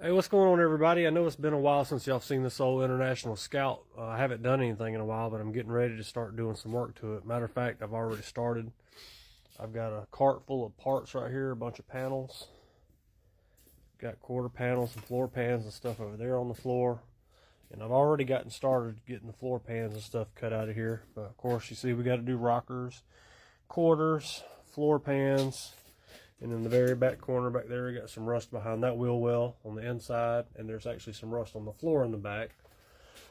Hey, what's going on, everybody? I know it's been a while since y'all seen this old International Scout. I haven't done anything in a while, but I'm getting ready to start doing some work to it. Matter of fact, I've already started. I've got a cart full of parts right here, a bunch of panels. Got quarter panels and floor pans and stuff over there on the floor. And I've already gotten started getting the floor pans and stuff cut out of here. But of course, you see we got to do rockers, quarters, floor pans. And in the very back corner back there, we got some rust behind that wheel well on the inside, and there's actually some rust on the floor in the back.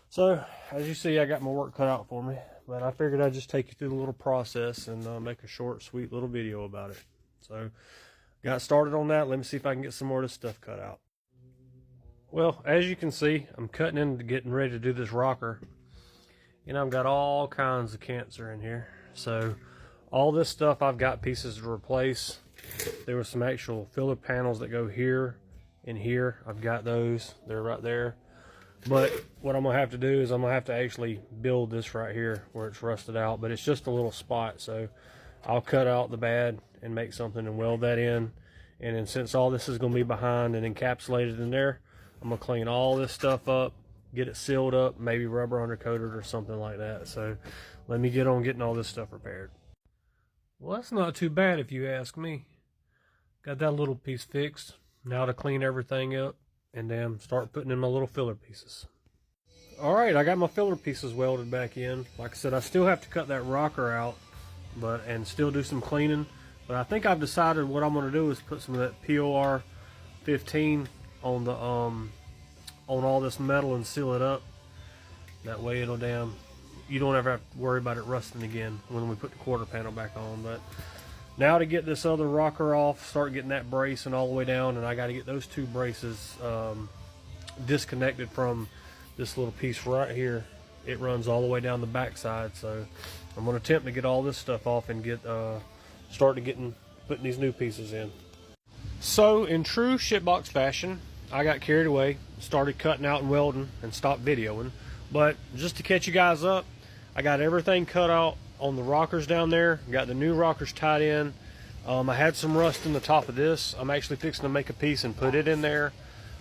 So, as you see, I got my work cut out for me, but I figured I'd just take you through the little process and make a short, sweet little video about it. So, got started on that. Let me see if I can get some more of this stuff cut out. Well, as you can see, I'm cutting into getting ready to do this rocker, and I've got all kinds of cancer in here. So, all this stuff I've got pieces to replace. There were some actual filler panels that go here and here. I've got those. They're right there. But what I'm going to have to do is I'm going to have to actually build this right here where it's rusted out. But it's just a little spot. So I'll cut out the bad and make something and weld that in. And then since all this is going to be behind and encapsulated in there, I'm going to clean all this stuff up, get it sealed up, maybe rubber undercoated or something like that. So let me get on getting all this stuff repaired. Well, that's not too bad if you ask me. Got that little piece fixed. Now to clean everything up and then start putting in my little filler pieces. Alright, I got my filler pieces welded back in. Like I said, I still have to cut that rocker out and still do some cleaning. But I think I've decided what I'm going to do is put some of that POR 15 on the on all this metal and seal it up. That way it'll you don't ever have to worry about it rusting again when we put the quarter panel back on. But now to get this other rocker off, start getting that brace and all the way down, and I got to get those two braces disconnected from this little piece right here. It runs all the way down the back side, so I'm going to attempt to get all this stuff off and get putting these new pieces in. So in true shitbox fashion, I got carried away, started cutting out and welding, and stopped videoing. But just to catch you guys up, I got everything cut out on the rockers down there. Got the new rockers tied in. I had some rust in the top of this. I'm actually fixing to make a piece and put it in there.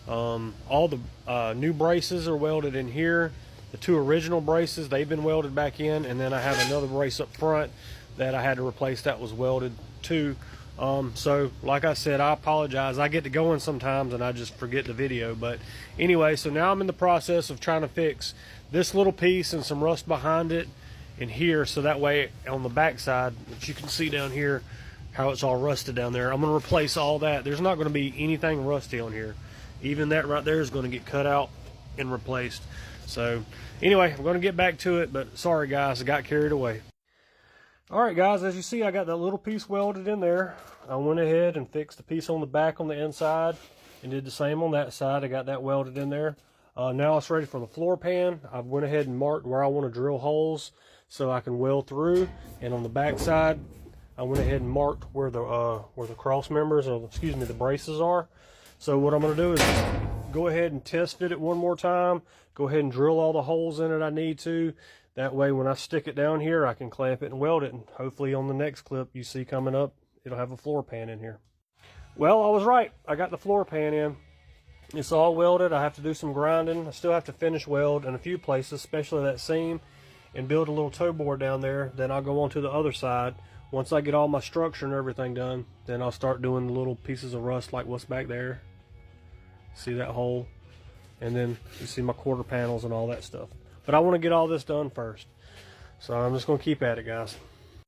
All the new braces are welded in here. The two original braces, they've been welded back in, and then I have another brace up front that I had to replace that was welded too. So like I said, I apologize. I get to going sometimes and I just forget the video. But anyway, so now I'm in the process of trying to fix this little piece and some rust behind it in here, so that way on the back side, which you can see down here how it's all rusted down there, I'm going to replace all that. There's not going to be anything rusty on here. Even that right there is going to get cut out and replaced. So anyway, I'm going to get back to it, but sorry guys, I got carried away. Alright guys, as you see, I got that little piece welded in there. I went ahead and fixed the piece on the back on the inside and did the same on that side. I got that welded in there. Now it's ready for the floor pan. I went ahead and marked where I want to drill holes so I can weld through, and on the back side I went ahead and marked where the cross members, or excuse me, the braces are. So what I'm going to do is go ahead and test fit it one more time, go ahead and drill all the holes in it I need to. That way when I stick it down here, I can clamp it and weld it, and hopefully on the next clip you see coming up, it'll have a floor pan in here. Well, I was right, I got the floor pan in. It's all welded. I have to do some grinding. I still have to finish weld in a few places, especially that seam, and build a little toe board down there. Then I'll go on to the other side. Once I get all my structure and everything done, then I'll start doing the little pieces of rust like what's back there. See that hole? And then you see my quarter panels and all that stuff. But I want to get all this done first. So I'm just going to keep at it, guys.